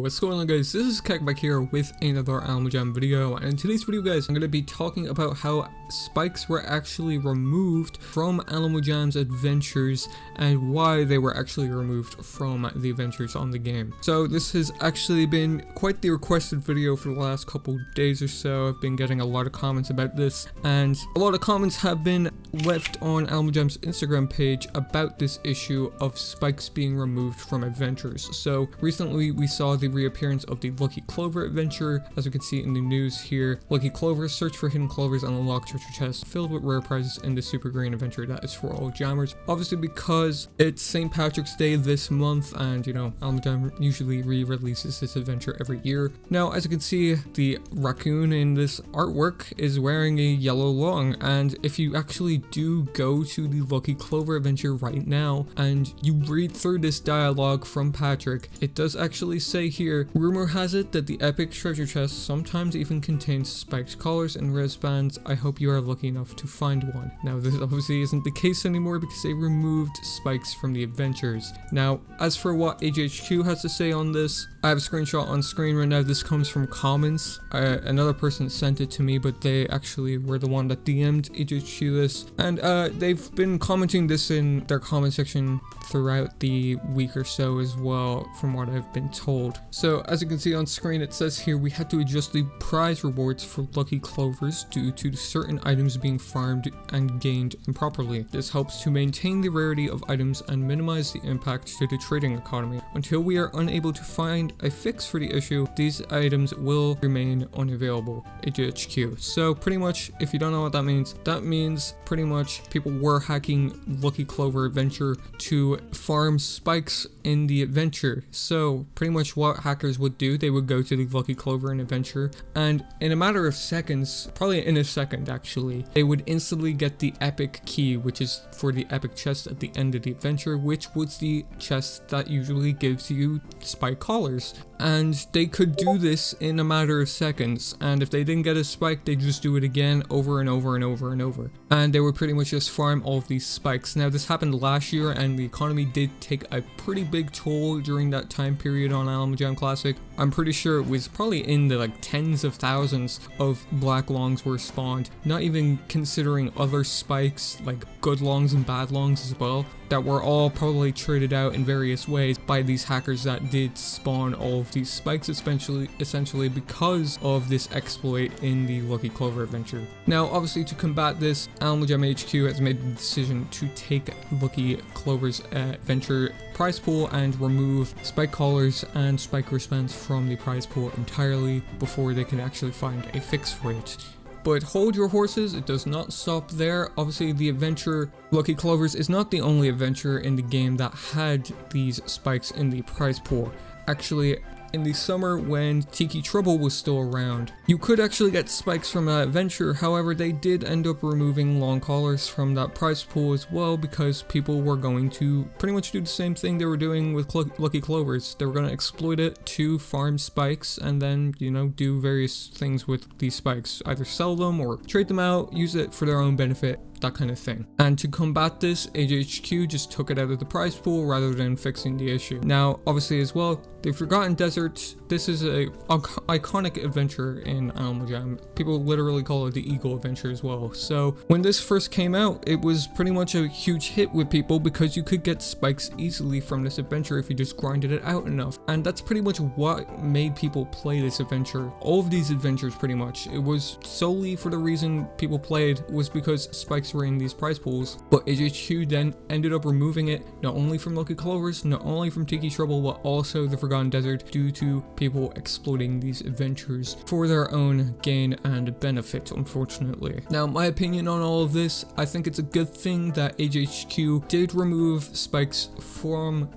what's going on guys, this is Kek back here with another Animal Jam video, and in today's video guys, I'm going to be talking about how spikes were actually removed from Animal Jam's adventures and why they were actually removed from the adventures on the game. So this has actually been quite the requested video for the last couple days or so. I've been getting a lot of comments about this, and a lot of comments have been left on Animal Jam's Instagram page about this issue of spikes being removed from adventures. So recently we saw the reappearance of the Lucky Clover adventure. As we can see in the news here, Lucky Clovers search for hidden clovers and unlock treasure chests filled with rare prizes in the super green adventure that is for all jammers. Obviously because it's St. Patrick's Day this month, and you know, Animal Jam usually re-releases this adventure every year. Now as you can see, the raccoon in this artwork is wearing a yellow long, and if you actually do go to the Lucky Clover adventure right now and you read through this dialogue from Patrick, it does actually say here, rumor has it that the epic treasure chest sometimes even contains spiked collars and wristbands. I hope you are lucky enough to find one. Now this obviously isn't the case anymore because they removed spikes from the adventures. Now as for what AJHQ has to say on this, I have a screenshot on screen right now. This comes from comments. Another person sent it to me, but they actually were the one that DM'd AJHQ this, and they've been commenting this in their comment section throughout the week or so as well, from what I've been told. So as you can see on screen, it says here, we had to adjust the prize rewards for Lucky Clovers due to certain items being farmed and gained improperly. This helps to maintain the rarity of items and minimize the impact to the trading economy. Until we are unable to find a fix for the issue, these items will remain unavailable. AJHQ. So pretty much, if you don't know what that means pretty much people were hacking Lucky Clover adventure to farm spikes in the adventure. So pretty much what hackers would do, they would go to the Lucky Clover in adventure, and in a matter of seconds, probably in a second actually, they would instantly get the epic key, which is for the epic chest at the end of the adventure, which was the chest that usually gives you spike collars. And they could do this in a matter of seconds, and if they didn't get a spike, they just do it again over and over and over and over, and they would pretty much just farm all of these spikes. Now this happened last year, and the economy did take a pretty big toll during that time period on Animal Jam Classic. I'm pretty sure it was probably in the like tens of thousands of black longs were spawned, not even considering other spikes like good longs and bad longs as well, that were all probably traded out in various ways by these hackers that did spawn all of these spikes, essentially because of this exploit in the Lucky Clover adventure. Now obviously to combat this, Animal Jam HQ has made the decision to take Lucky Clover's adventure prize pool and remove spike collars and spike wristbands from the prize pool entirely before they can actually find a fix for it. But hold your horses, it does not stop there. Obviously the adventure Lucky Clovers is not the only adventure in the game that had these spikes in the prize pool. Actually, in the summer when Tiki Trouble was still around, you could actually get spikes from that adventure. However, they did end up removing long collars from that prize pool as well, because people were going to pretty much do the same thing they were doing with Lucky Clovers. They were going to exploit it to farm spikes and then, you know, do various things with these spikes, either sell them or trade them out, use it for their own benefit, that kind of thing. And to combat this, AJHQ just took it out of the prize pool rather than fixing the issue. Now obviously as well, the Forgotten Desert, this is a iconic adventure in Animal Jam. People literally call it the Eagle adventure as well. So when this first came out, it was pretty much a huge hit with people because you could get spikes easily from this adventure if you just grinded it out enough. And that's pretty much what made people play this adventure. All of these adventures pretty much, it was solely for the reason people played was because spikes were in these prize pools. But AJHQ then ended up removing it, not only from Lucky Clovers, not only from Tiki Trouble, but also the Forgotten Desert, due to people exploiting these adventures for their own gain and benefit, unfortunately. Now my opinion on all of this, I think it's a good thing that AJHQ did remove spikes from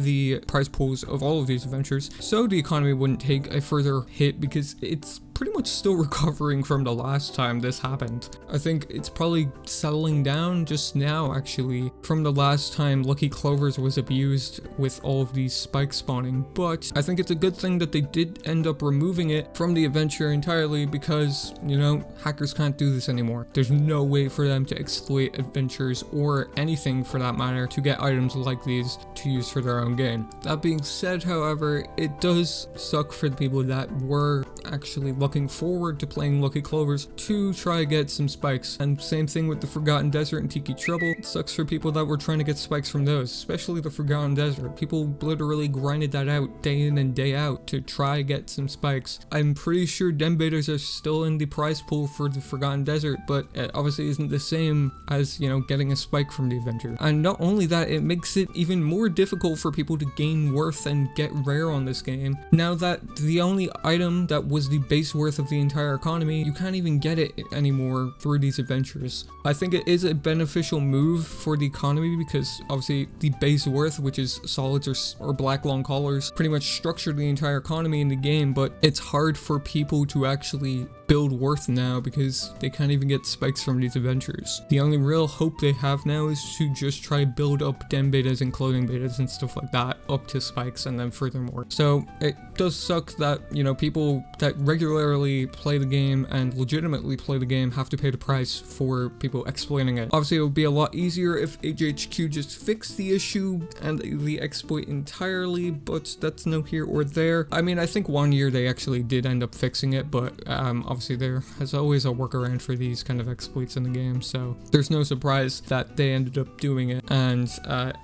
the prize pools of all of these adventures, so the economy wouldn't take a further hit, because it's pretty much still recovering from the last time this happened. I think it's probably settling down just now, actually, from the last time Lucky Clovers was abused with all of these spikes spawning. But I think it's a good thing that they did end up removing it from the adventure entirely because, you know, hackers can't do this anymore. There's no way for them to exploit adventures or anything for that matter to get items like these to use for their own gain. That being said, however, it does suck for the people that were actually looking forward to playing Lucky Clovers to try get some spikes. And same thing with the Forgotten Desert and Tiki Trouble. It sucks for people that were trying to get spikes from those, especially the Forgotten Desert. People literally grinded that out day in and day out to try get some spikes. I'm pretty sure dem betas are still in the prize pool for the Forgotten Desert, but it obviously isn't the same as, you know, getting a spike from the adventure. And not only that, it makes it even more difficult for people to gain worth and get rare on this game. Now that the only item that was the base worth of the entire economy, you can't even get it anymore through these adventures. I think it is a beneficial move for the economy because obviously the base worth, which is solids or black long collars, pretty much structure the entire economy in the game, but it's hard for people to actually build worth now because they can't even get spikes from these adventures. The only real hope they have now is to just try build up dem betas and clothing betas and stuff like that up to spikes and then furthermore. So it does suck that, you know, people that regularly play the game and legitimately play the game have to pay the price for people exploiting it. Obviously, it would be a lot easier if AJHQ just fixed the issue and the exploit entirely, but that's no here or there. I mean, I think 1 year they actually did end up fixing it, but obviously there is always a workaround for these kind of exploits in the game, so there's no surprise that they ended up doing it and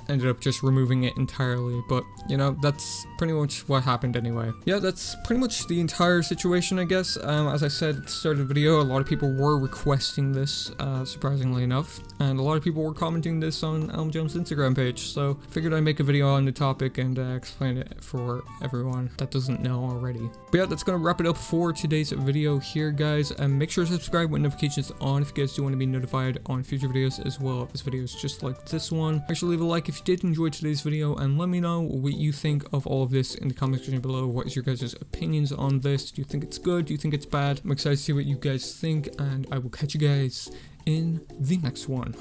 ended up just removing it entirely. But, you know, that's pretty much what happened anyway. Yeah, that's pretty much the entire situation, I guess. As I said at the start of the video, a lot of people were requesting this, surprisingly enough, and a lot of people were commenting this on Almujam's Instagram page, so figured I'd make a video on the topic and explain it for everyone that doesn't know already. But yeah, that's gonna wrap it up for today's video here, guys, and make sure to subscribe with notifications on if you guys do want to be notified on future videos as well as videos just like this one. Make sure to leave a like if you did enjoy today's video and let me know what you think of all of this in the comment section below. What is your guys' opinions on this? Do you think it's good? Do you think it's bad? I'm excited to see what you guys think, and I will catch you guys in the next one.